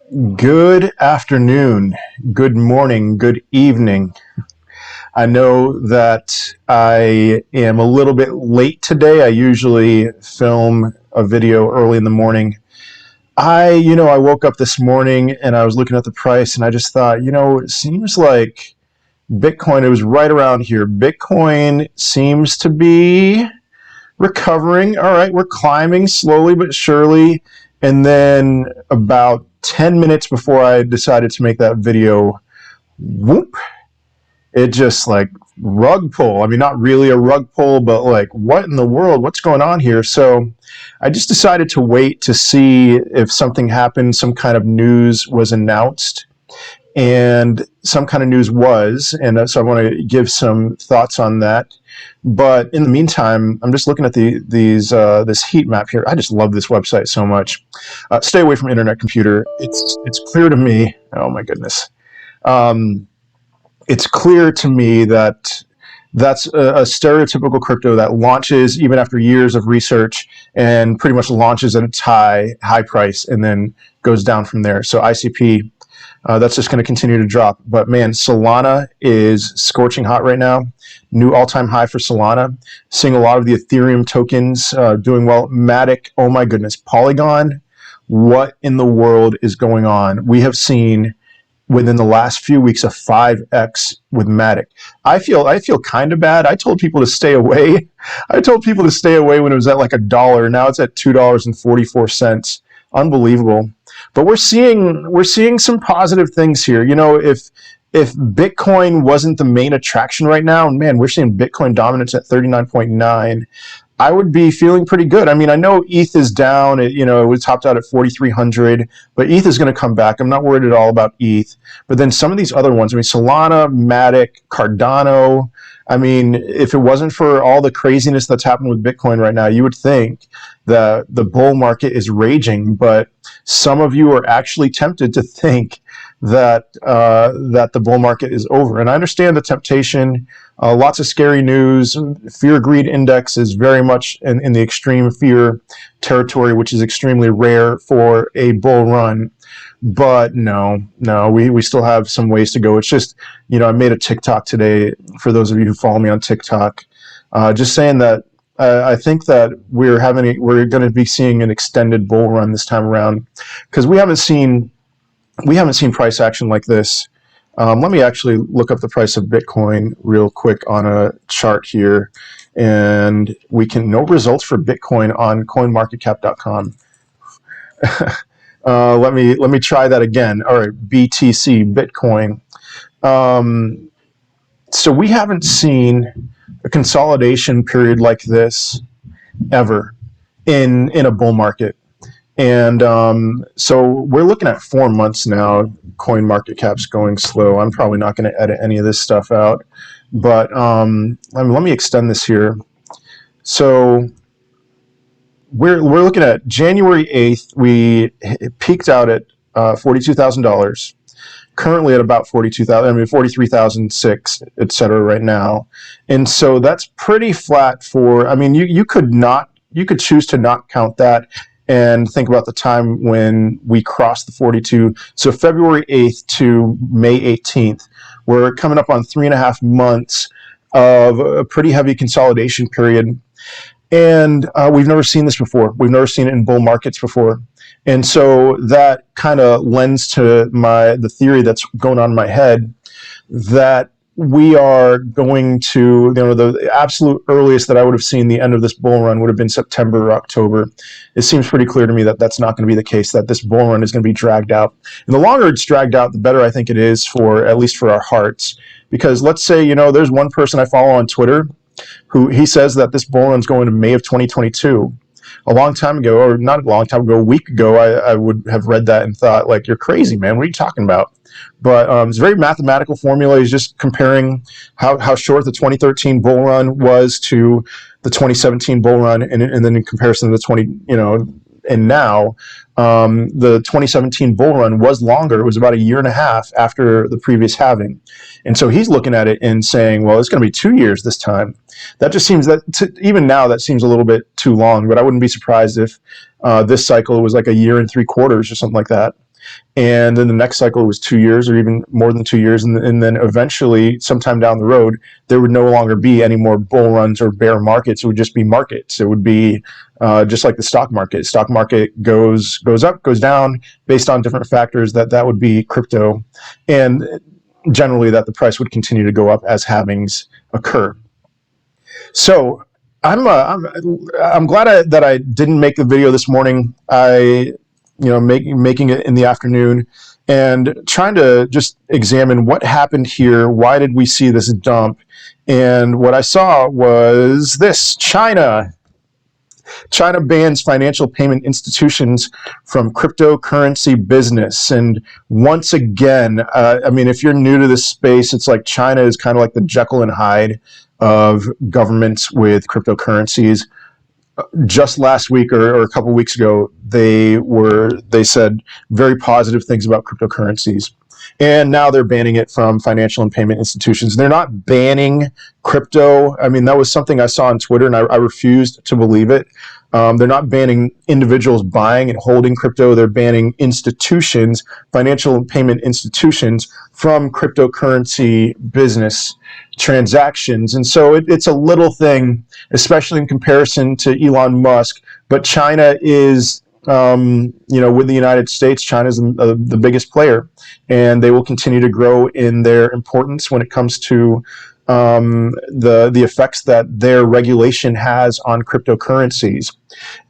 Good afternoon, good morning, good evening. I know that I am a little bit late today. I usually film a video early in the morning. I woke up this morning and I was looking at the price and I just thought, it seems like Bitcoin, it was right around here. Bitcoin seems to be recovering. All right, we're climbing slowly but surely. And then about 10 minutes before I decided to make that video, whoop, it just like rug pull. I mean, not really a rug pull, but like, what in the world? What's going on here? So I just decided to wait to see if something happened, some kind of news was announced. And some kind of news was, and so I want to give some thoughts on that. But in the meantime, I'm just looking at this heat map here. I just love this website so much. Stay away from internet computer. It's clear to me. Oh my goodness. Um, it's clear to me that that's a stereotypical crypto that launches even after years of research and pretty much launches at its high price and then goes down from there. So ICP, that's just going to continue to drop. But man, Solana is scorching hot right now. New all-time high for Solana. Seeing a lot of the Ethereum tokens doing well. Matic, oh my goodness. Polygon, what in the world is going on? We have seen within the last few weeks a 5x with Matic. I feel kind of bad. I told people to stay away. I told people to stay away when it was at like $1. Now it's at $2.44. Unbelievable. But we're seeing some positive things here. If Bitcoin wasn't the main attraction right now, man, we're seeing Bitcoin dominance at 39.9. I would be feeling pretty good. I mean, I know ETH is down. It was topped out at 4,300, but ETH is going to come back. I'm not worried at all about ETH. But then some of these other ones, I mean, Solana, Matic, Cardano. I mean, if it wasn't for all the craziness that's happened with Bitcoin right now, you would think that the bull market is raging. But some of you are actually tempted to think that the bull market is over. And I understand the temptation. Lots of scary news. Fear greed index is very much in the extreme fear territory, which is extremely rare for a bull run. But no, we still have some ways to go. It's just, I made a TikTok today for those of you who follow me on TikTok, just saying that I think that we're going to be seeing an extended bull run this time around because we haven't seen price action like this. Let me actually look up the price of Bitcoin real quick on a chart here, and no results for Bitcoin on CoinMarketCap.com. Let me try that again. All right, BTC, Bitcoin. So we haven't seen a consolidation period like this ever in a bull market. And so we're looking at 4 months now. Coin market cap's going slow. I'm probably not going to edit any of this stuff out. But let me extend this here. So we're looking at January 8th. We peaked out at $42,000. Currently at about 43,006, et cetera, right now. And so that's pretty flat for, I mean, you could choose to not count that and think about the time when we crossed the 42. So February 8th to May 18th, we're coming up on 3.5 months of a pretty heavy consolidation period. And we've never seen this before. We've never seen it in bull markets before. And so that kind of lends to the theory that's going on in my head that we are going to, the absolute earliest that I would have seen the end of this bull run would have been September or October. It seems pretty clear to me that that's not going to be the case, that this bull run is going to be dragged out. And the longer it's dragged out, the better I think it is at least for our hearts. Because let's say, there's one person I follow on Twitter he says that this bull run is going to May of 2022. A long time ago, or not a long time ago, a week ago, I would have read that and thought, like, you're crazy, man. What are you talking about? But it's a very mathematical formula. He's just comparing how short the 2013 bull run was to the 2017 bull run, and then in comparison to the and now, the 2017 bull run was longer. It was about 1.5 years after the previous halving. And so he's looking at it and saying, well, it's going to be 2 years this time. That just seems even now, that seems a little bit too long, but I wouldn't be surprised if this cycle was like 1.75 years or something like that. And then the next cycle was 2 years or even more than 2 years. And then eventually, sometime down the road, there would no longer be any more bull runs or bear markets. It would just be markets. It would be just like the stock market. Stock market goes up, goes down based on different factors. That would be crypto. And generally that the price would continue to go up as halvings occur. So I'm glad that I didn't make the video this morning. Making it in the afternoon and trying to just examine what happened here. Why did we see this dump? And what I saw was this: China bans financial payment institutions from cryptocurrency business. And once again, if you're new to this space, it's like China is kind of like the Jekyll and Hyde of governments with cryptocurrencies. Just last week or a couple weeks ago, they said very positive things about cryptocurrencies. And now they're banning it from financial and payment institutions. They're not banning crypto. I mean, that was something I saw on Twitter, and I refused to believe it. They're not banning individuals buying and holding crypto. They're banning institutions, financial and payment institutions, from cryptocurrency business transactions. And so it's a little thing, especially in comparison to Elon Musk. But China is, with the United States, China is the biggest player, and they will continue to grow in their importance when it comes to the effects that their regulation has on cryptocurrencies.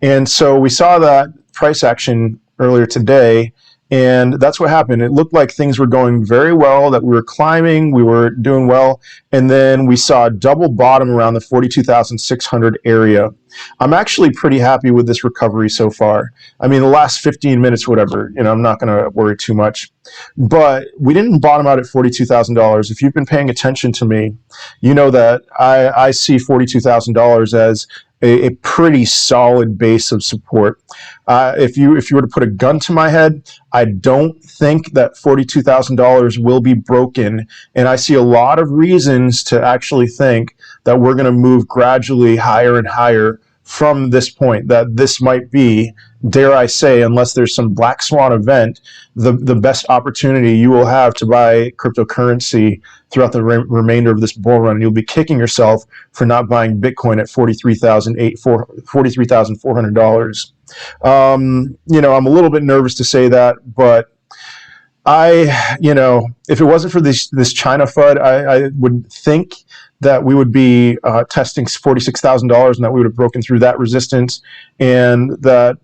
And so we saw that price action earlier today, and that's what happened. It looked like things were going very well, that we were climbing, we were doing well, and then we saw a double bottom around the 42,600 area. I'm actually pretty happy with this recovery so far. I mean, the last 15 minutes, whatever, I'm not going to worry too much. But we didn't bottom out at $42,000. If you've been paying attention to me, you know that I see $42,000 as a pretty solid base of support. If you were to put a gun to my head, I don't think that $42,000 will be broken. And I see a lot of reasons to actually think that we're going to move gradually higher and higher from this point, that this might be, dare I say, unless there's some black swan event, the best opportunity you will have to buy cryptocurrency throughout the remainder of this bull run. You'll be kicking yourself for not buying Bitcoin at $43,400. I'm a little bit nervous to say that, but if it wasn't for this China FUD, I would think that we would be testing $46,000 and that we would have broken through that resistance, and that,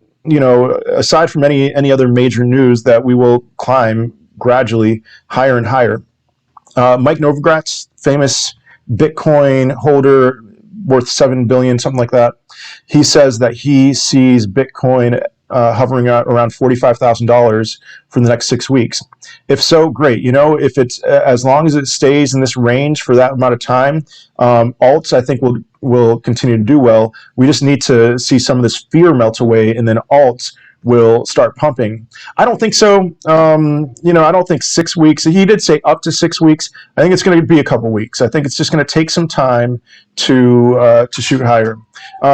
aside from any other major news, that we will climb gradually higher and higher. Mike Novogratz, famous Bitcoin holder worth $7 billion, something like that, he says that he sees Bitcoin hovering at around $45,000 for the next 6 weeks. If so, great. If it's as long as it stays in this range for that amount of time, alts, I think, will continue to do well. We just need to see some of this fear melt away, and then alts will start pumping. I don't think so. I don't think 6 weeks. He did say up to 6 weeks. I think it's going to be a couple weeks. I think it's just going to take some time to shoot higher.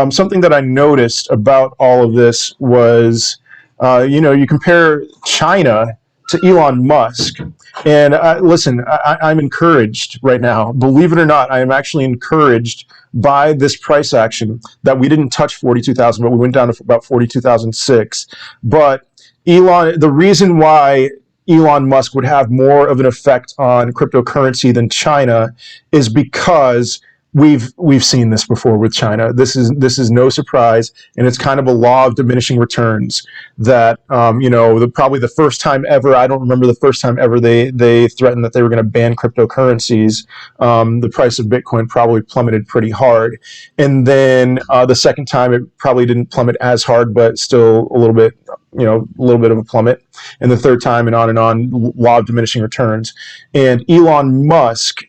Something that I noticed about all of this was, you compare China to Elon Musk, and listen, I'm encouraged right now. Believe it or not, I am actually encouraged by this price action that we didn't touch 42,000, but we went down to about 42,006. But the reason why Elon Musk would have more of an effect on cryptocurrency than China is because we've seen this before with China. This is no surprise, and it's kind of a law of diminishing returns that probably the first time ever, I don't remember the first time ever they threatened that they were going to ban cryptocurrencies. The price of Bitcoin probably plummeted pretty hard, and then the second time it probably didn't plummet as hard, but still a little bit of a plummet, and the third time, and on, law of diminishing returns. And Elon Musk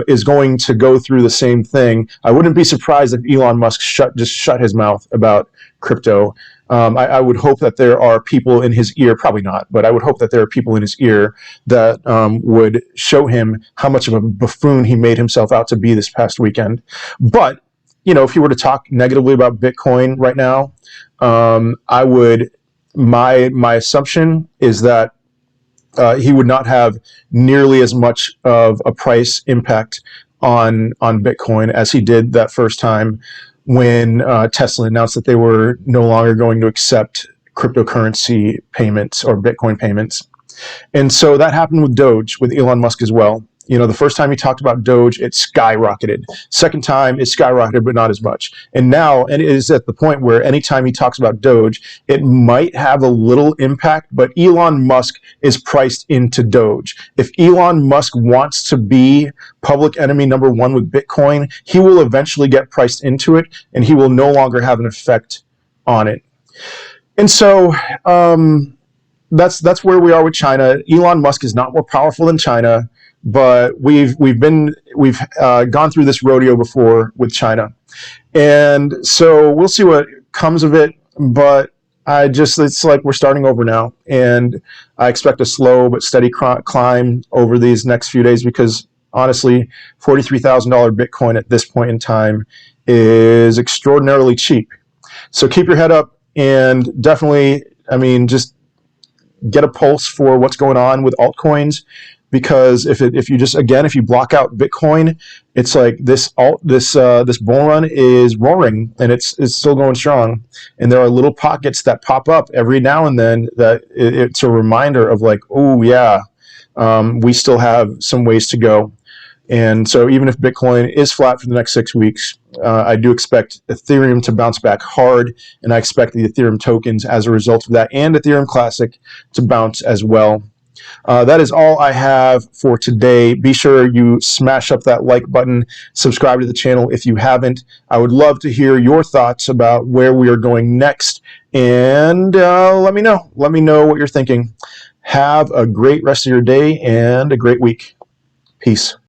is going to go through the same thing. I wouldn't be surprised if Elon Musk just shut his mouth about crypto. I would hope that there are people in his ear, probably not, but I would hope that there are people in his ear that would show him how much of a buffoon he made himself out to be this past weekend. But, if he were to talk negatively about Bitcoin right now, I would my assumption is that he would not have nearly as much of a price impact on Bitcoin as he did that first time when Tesla announced that they were no longer going to accept cryptocurrency payments or Bitcoin payments. And so that happened with Doge, with Elon Musk as well. You know, the first time he talked about Doge, it skyrocketed. Second time, it skyrocketed, but not as much. And now, and it is at the point where anytime he talks about Doge, it might have a little impact, but Elon Musk is priced into Doge. If Elon Musk wants to be public enemy number one with Bitcoin, he will eventually get priced into it, and he will no longer have an effect on it. And so, that's where we are with China. Elon Musk is not more powerful than China, but we've gone through this rodeo before with China, and so we'll see what comes of it. But it's like we're starting over now, and I expect a slow but steady climb over these next few days because honestly, $43,000 Bitcoin at this point in time is extraordinarily cheap. So keep your head up, and definitely, I mean, just get a pulse for what's going on with altcoins, because if you block out Bitcoin, it's like this bull run is roaring and it's still going strong, and there are little pockets that pop up every now and then that it's a reminder of like, oh yeah, we still have some ways to go. And so even if Bitcoin is flat for the next 6 weeks, I do expect Ethereum to bounce back hard, and I expect the Ethereum tokens as a result of that, and Ethereum Classic to bounce as well. That is all I have for today. Be sure you smash up that like button, subscribe to the channel if you haven't. I would love to hear your thoughts about where we are going next, and let me know. Let me know what you're thinking. Have a great rest of your day and a great week. Peace.